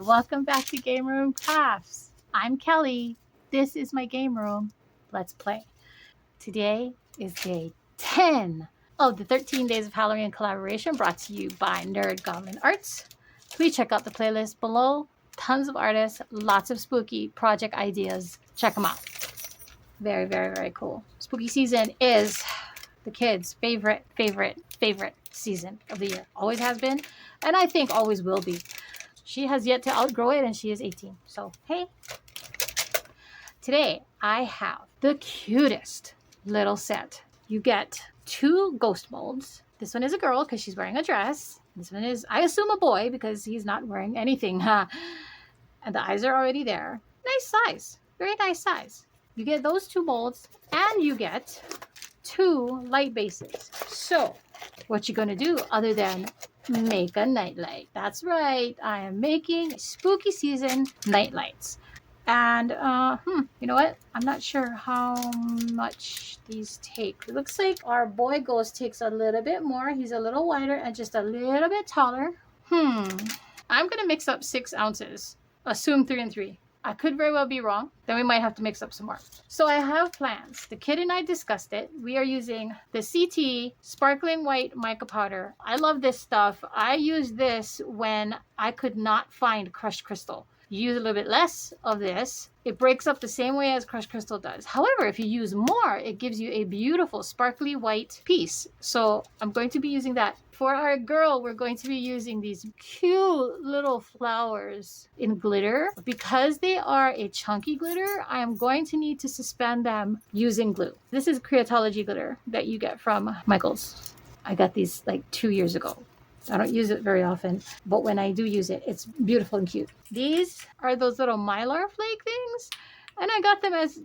Welcome back to Game Room Crafts. I'm Kelly. This is my game room. Let's play. Today is day 10 of the 13 Days of Halloween collaboration brought to you by Nerd Goblin Arts. Please check out the playlist below. Tons of artists, lots of spooky project ideas. Check them out. Very, very, very cool. Spooky season is the kids' favorite season of the year. Always has been, and I think always will be. She has yet to outgrow it, and she is 18. So, hey. Today, I have the cutest little set. You get 2 ghost molds. This one is a girl because she's wearing a dress. This one is, I assume, a boy because he's not wearing anything. And the eyes are already there. Nice size. Very nice size. You get those 2 molds, and you get 2 light bases. So, what you gonna do other than make a nightlight? That's right, I am making spooky season nightlights. And you know what, I'm not sure how much these take. It looks like our boy ghost takes a little bit more. He's a little wider and just a little bit taller. I'm gonna mix up 6 ounces. Assume 3 and 3. I could very well be wrong. Then we might have to mix up some more. So I have plans. The kid and I discussed it. We are using the CT Sparkling White Mica Powder. I love this stuff. I use this when I could not find crushed crystal. You use a little bit less of this. It breaks up the same way as crushed crystal does. However, if you use more, it gives you a beautiful sparkly white piece. So I'm going to be using that. For our girl, we're going to be using these cute little flowers in glitter. Because they are a chunky glitter, I am going to need to suspend them using glue. This is Creatology glitter that you get from Michael's. I got these like 2 years ago. I don't use it very often, but when I do use it, it's beautiful and cute. These are those little mylar flake things, and I got them as,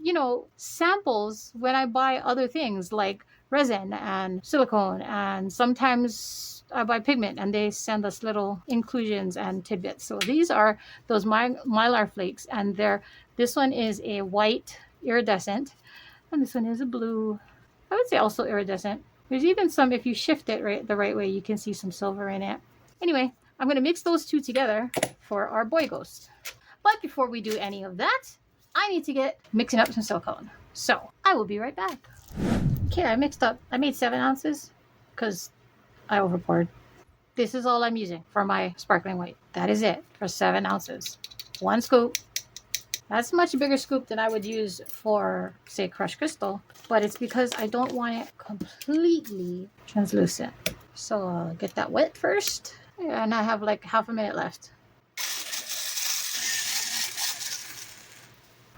samples when I buy other things like resin and silicone, and sometimes I buy pigment and they send us little inclusions and tidbits. So these are those mylar flakes, and this one is a white iridescent, and this one is a blue, I would say also iridescent. There's even some, if you shift it the right way, you can see some silver in it. Anyway, I'm going to mix those 2 together for our boy ghost. But before we do any of that, I need to get mixing up some silicone. So I will be right back. Okay, I made 7 ounces because I overpoured. This is all I'm using for my sparkling white. That is it for 7 ounces. 1 scoop. That's a much bigger scoop than I would use for, say, crushed crystal, but it's because I don't want it completely translucent. So I'll get that wet first, and I have like half a minute left.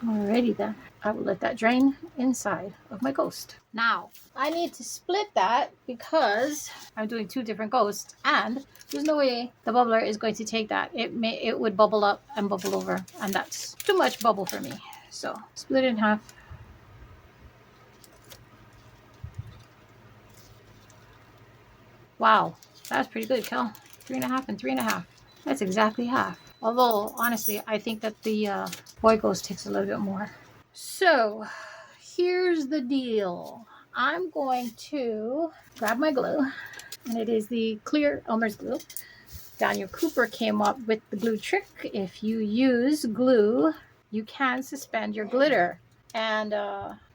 Alrighty then, I will let that drain inside of my ghost. Now, I need to split that because I'm doing 2 different ghosts, and there's no way the bubbler is going to take that. It would bubble up and bubble over, and that's too much bubble for me. So, split it in half. Wow, that's pretty good, Kel. 3.5 and 3.5. That's exactly half. Although, honestly, I think that the boy ghost takes a little bit more. So, here's the deal. I'm going to grab my glue, and it is the clear Elmer's glue. Daniel Cooper came up with the glue trick. If you use glue, you can suspend your glitter. And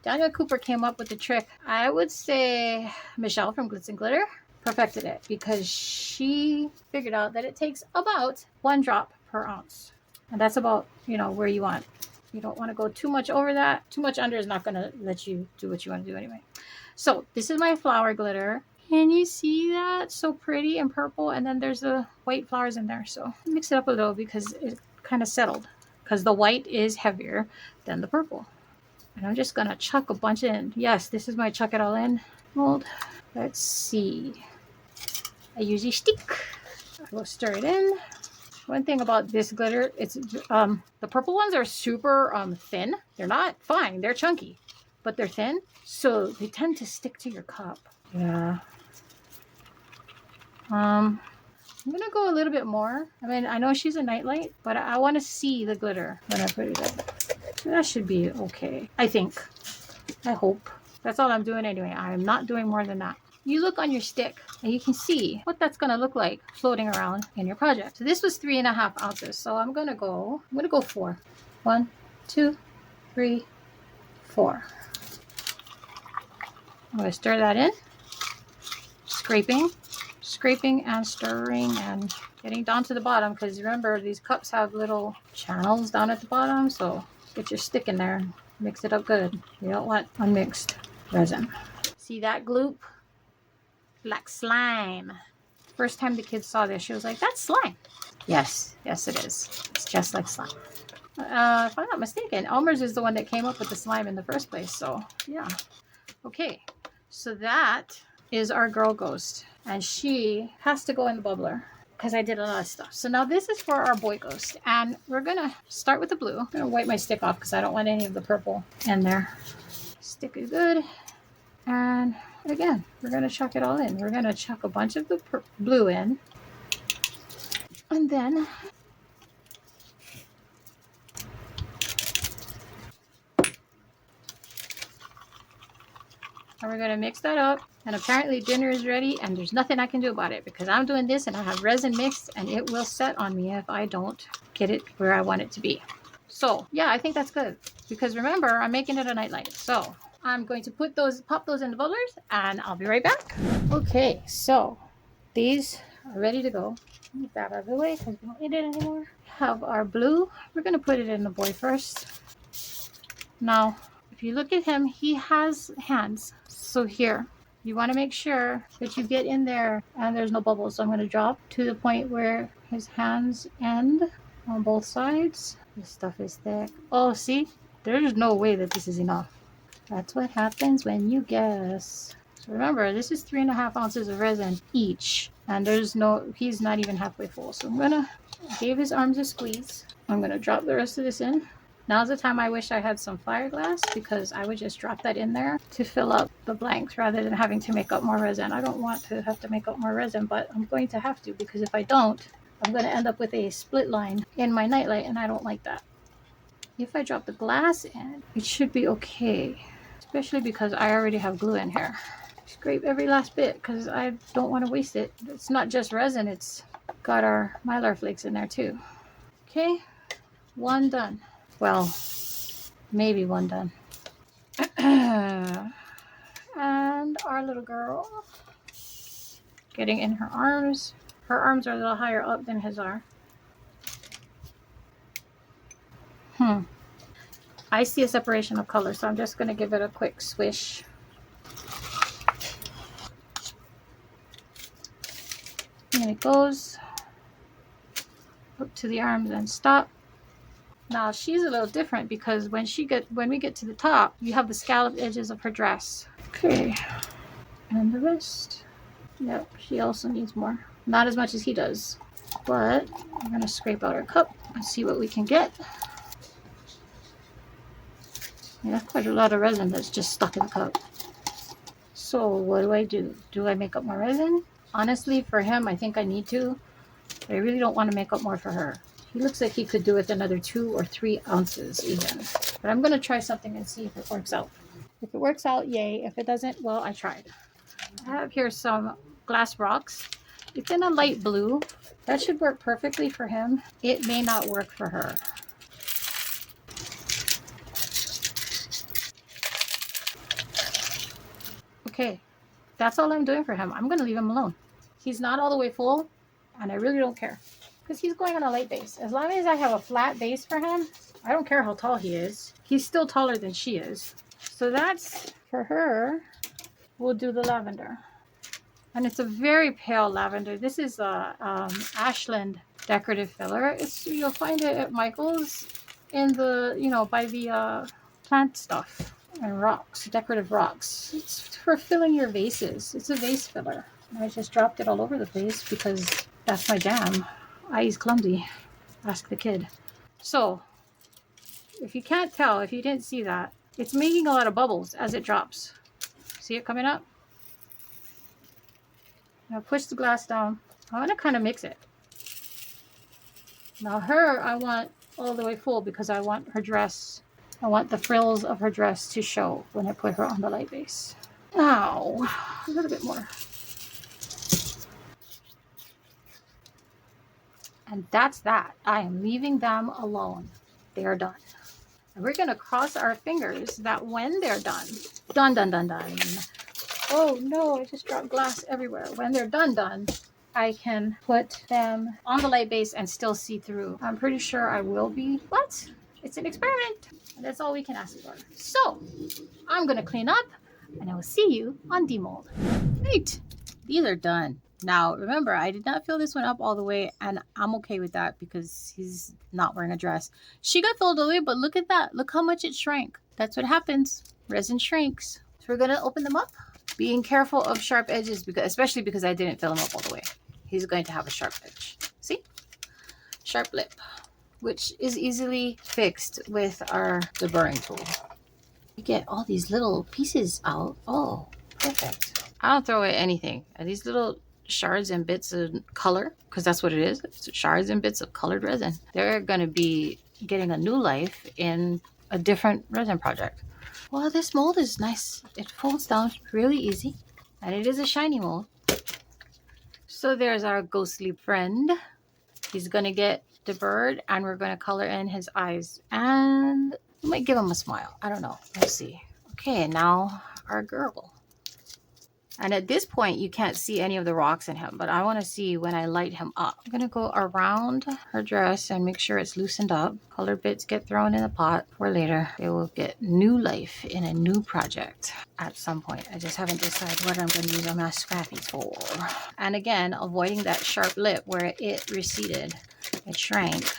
Daniel Cooper came up with the trick. I would say Michelle from Glitz and Glitter perfected it because she figured out that it takes about 1 drop per ounce. And that's about, where you want. You don't want to go too much over that. Too much under is not going to let you do what you want to do anyway. So this is my flower glitter. Can you see that? So pretty and purple. And then there's the white flowers in there. So mix it up a little because it kind of settled. Because the white is heavier than the purple. And I'm just going to chuck a bunch in. Yes, this is my chuck it all in mold. Let's see. I use a stick. I will stir it in. One thing about this glitter, it's the purple ones are super thin. They're not fine. They're chunky, but they're thin, so they tend to stick to your cup. Yeah. I'm gonna go a little bit more. I mean, I know she's a nightlight, but I want to see the glitter when I put it in. That should be okay. I think. I hope. That's all I'm doing anyway. I'm not doing more than that. you look on your stick and you can see what that's going to look like floating around in your project. So this was 3.5 ounces. So I'm going to go 4. 1, 2, 3, 4. I'm going to stir that in, scraping and stirring and getting down to the bottom, because remember these cups have little channels down at the bottom, so get your stick in there and mix it up good. You don't want unmixed resin. See that gloop? Like slime. First time the kids saw this, she was like, that's slime. Yes it is. It's just like slime. If I'm not mistaken, Elmer's is the one that came up with the slime in the first place, so yeah. Okay, so that is our girl ghost, and she has to go in the bubbler because I did a lot of stuff. So now this is for our boy ghost, and we're gonna start with the blue. I'm gonna wipe my stick off because I don't want any of the purple in there. Stick is good, and again, we're gonna chuck it all in. We're gonna chuck a bunch of the blue in, and then we're gonna mix that up. And apparently dinner is ready, and there's nothing I can do about it because I'm doing this and I have resin mixed, and it will set on me if I don't get it where I want it to be. So yeah, I think that's good, because remember, I'm making it a nightlight. So I'm going to pop those in the bubblers, and I'll be right back. Okay, so these are ready to go. Move that out of the way because we don't need it anymore. Have our blue. We're gonna put it in the boy first. Now, if you look at him, he has hands. So here, you want to make sure that you get in there and there's no bubbles. So I'm going to drop to the point where his hands end on both sides. This stuff is thick. Oh, see? There's no way that this is enough. That's what happens when you guess. So remember, this is 3.5 ounces of resin each. And he's not even halfway full. So I'm going to give his arms a squeeze. I'm going to drop the rest of this in. Now's the time I wish I had some fire glass, because I would just drop that in there to fill up the blanks rather than having to make up more resin. I don't want to have to make up more resin, but I'm going to have to, because if I don't, I'm going to end up with a split line in my nightlight, and I don't like that. If I drop the glass in, it should be okay, especially because I already have glue in here. Scrape every last bit because I don't want to waste it. It's not just resin, it's got our mylar flakes in there too. Okay, one done. Well, maybe one done. And our little girl getting in her arms. Her arms are a little higher up than his are. I see a separation of color, so I'm just going to give it a quick swish. And it goes up to the arms and stop. Now she's a little different because when we get to the top, you have the scalloped edges of her dress. Okay, and the rest. Yep, she also needs more. Not as much as he does, but I'm gonna scrape out our cup and see what we can get. Yeah, that's quite a lot of resin that's just stuck in the cup. So what do? Do I make up more resin? Honestly, for him, I think I need to. But I really don't want to make up more for her. He looks like he could do with another 2 or 3 ounces even. But I'm going to try something and see if it works out. If it works out, yay. If it doesn't, well, I tried. I have here some glass rocks. It's in a light blue. That should work perfectly for him. It may not work for her. Okay, that's all I'm doing for him. I'm going to leave him alone. He's not all the way full, and I really don't care. Because he's going on a light base. As long as I have a flat base for him, I don't care how tall he is. He's still taller than she is. So that's, for her, we'll do the lavender. And it's a very pale lavender. This is a Ashland decorative filler. You'll find it at Michael's in the, by the plant stuff and rocks, decorative rocks. It's for filling your vases. It's a vase filler. I just dropped it all over the place because that's my jam. He's clumsy. Ask the kid. So, if you can't tell, if you didn't see that, it's making a lot of bubbles as it drops. See it coming up? Now push the glass down. I want to kind of mix it. Now her, I want all the way full because I want her dress, I want the frills of her dress to show when I put her on the light base. Now, a little bit more. And that's that. I am leaving them alone. They are done. And we're going to cross our fingers that when they're done, done. Oh no, I just dropped glass everywhere. When they're done, I can put them on the light base and still see through. I'm pretty sure I will be, but it's an experiment. And that's all we can ask for. So I'm going to clean up and I will see you on demold. Right. These are done. Now, remember, I did not fill this one up all the way, and I'm okay with that because he's not wearing a dress. She got filled all the way, but look at that. Look how much it shrank. That's what happens. Resin shrinks. So we're going to open them up. Being careful of sharp edges, because especially because I didn't fill him up all the way. He's going to have a sharp edge. See? Sharp lip, which is easily fixed with our deburring tool. You get all these little pieces out. Oh, perfect. I don't throw away anything. These little shards and bits of color, because that's what it is. It's shards and bits of colored resin. They're going to be getting a new life in a different resin project. Well, this mold is nice. It folds down really easy, and it is a shiny mold. So there's our ghostly friend. He's going to get deburred, and we're going to color in his eyes, and we might give him a smile. I don't know. We'll see. Okay, now our girl. And at this point, you can't see any of the rocks in him, but I want to see when I light him up. I'm going to go around her dress and make sure it's loosened up. Color bits get thrown in the pot for later. They will get new life in a new project at some point. I just haven't decided what I'm going to use my scrappies for. And again, avoiding that sharp lip where it receded. It shrank.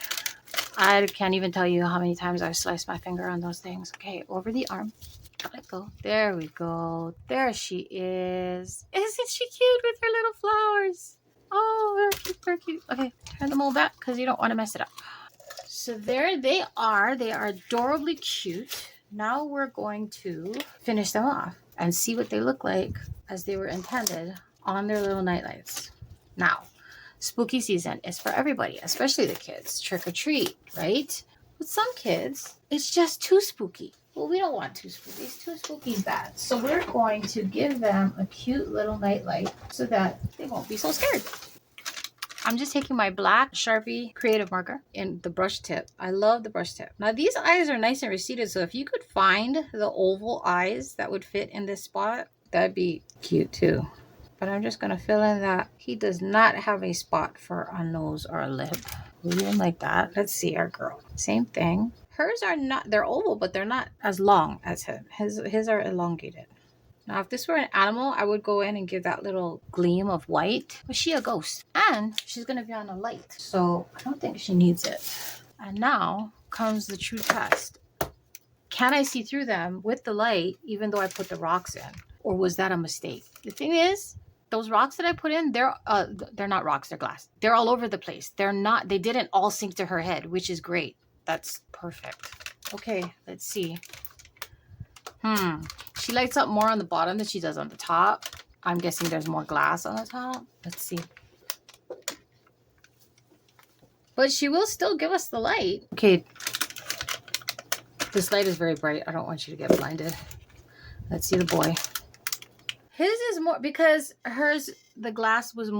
I can't even tell you how many times I've sliced my finger on those things. Okay, over the arm. Let go. There we go. There she is. Isn't she cute with her little flowers? Oh, very cute, very cute. Okay, turn the mold back because you don't want to mess it up. So there they are. They are adorably cute. Now we're going to finish them off and see what they look like as they were intended on their little nightlights. Now, spooky season is for everybody, especially the kids. Trick or treat, right? With some kids, it's just too spooky. Well, we don't want too spooky. Too spooky is bad. So we're going to give them a cute little nightlight so that they won't be so scared. I'm just taking my black Sharpie creative marker in the brush tip. I love the brush tip. Now these eyes are nice and receded, so if you could find the oval eyes that would fit in this spot, that'd be cute too. But I'm just going to fill in that. He does not have a spot for a nose or a lip. Leave him like that. Let's see our girl. Same thing. Hers are not, they're oval, but they're not as long as him. His are elongated. Now, if this were an animal, I would go in and give that little gleam of white. But she's a ghost. And she's going to be on a light. So I don't think she needs it. And now comes the true test. Can I see through them with the light, even though I put the rocks in? Or was that a mistake? The thing is, those rocks that I put in, they're not rocks, they're glass. They're all over the place. They didn't all sink to her head, which is great. That's perfect. Okay, let's see. She lights up more on the bottom than she does on the top. I'm guessing there's more glass on the top. Let's see. But she will still give us the light. Okay. This light is very bright. I don't want you to get blinded. Let's see the boy. His is more, because hers, the glass was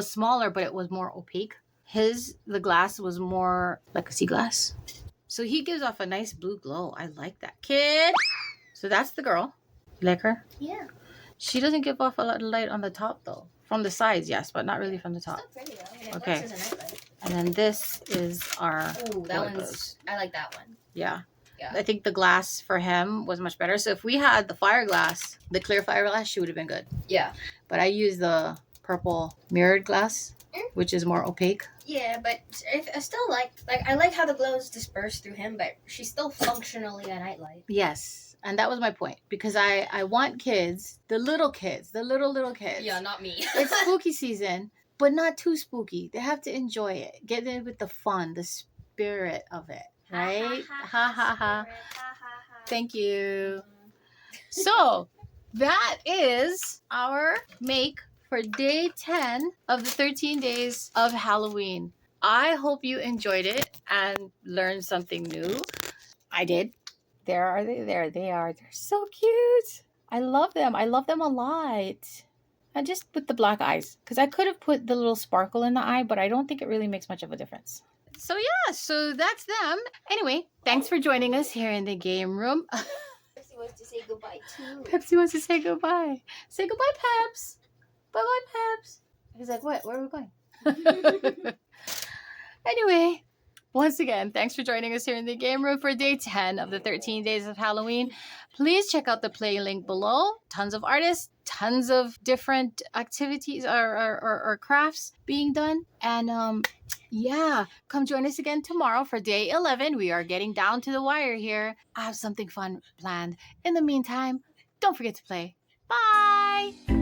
smaller, but it was more opaque. The glass was more like a sea glass. So he gives off a nice blue glow. I like that. Kid! So that's the girl. You like her? Yeah. She doesn't give off a lot of light on the top, though. From the sides, yes, but not really from the top. It's still pretty, though. Okay. And then this is our... Oh, that one's... I like that one. Yeah. Yeah. I think the glass for him was much better. So if we had the fire glass, the clear fire glass, she would have been good. Yeah. But I use the purple mirrored glass, which is more opaque. Yeah, but I still like I like how the glow is dispersed through him, but she's still functionally a nightlight. Yes. And that was my point. Because I want kids, the little kids. Yeah, not me. It's spooky season, but not too spooky. They have to enjoy it. Get in with the fun, the spirit of it. Right? Ha ha ha. Thank you. So that is our make for day 10 of the 13 days of Halloween. I hope you enjoyed it and learned something new. I did. There they are. They're so cute. I love them. I love them a lot. I just put the black eyes because I could have put the little sparkle in the eye, but I don't think it really makes much of a difference. So yeah, so that's them. Anyway, thanks for joining us here in the game room. Pepsi wants to say goodbye too. Pepsi wants to say goodbye. Say goodbye, Peps. Bye bye, Peps. He's like, what? Where are we going? Anyway, once again, thanks for joining us here in the game room for day 10 of the 13 days of Halloween. Please check out the play link below. Tons of artists, tons of different activities or crafts being done. And yeah, come join us again tomorrow for day 11. We are getting down to the wire here. I have something fun planned. In the meantime, don't forget to play. Bye!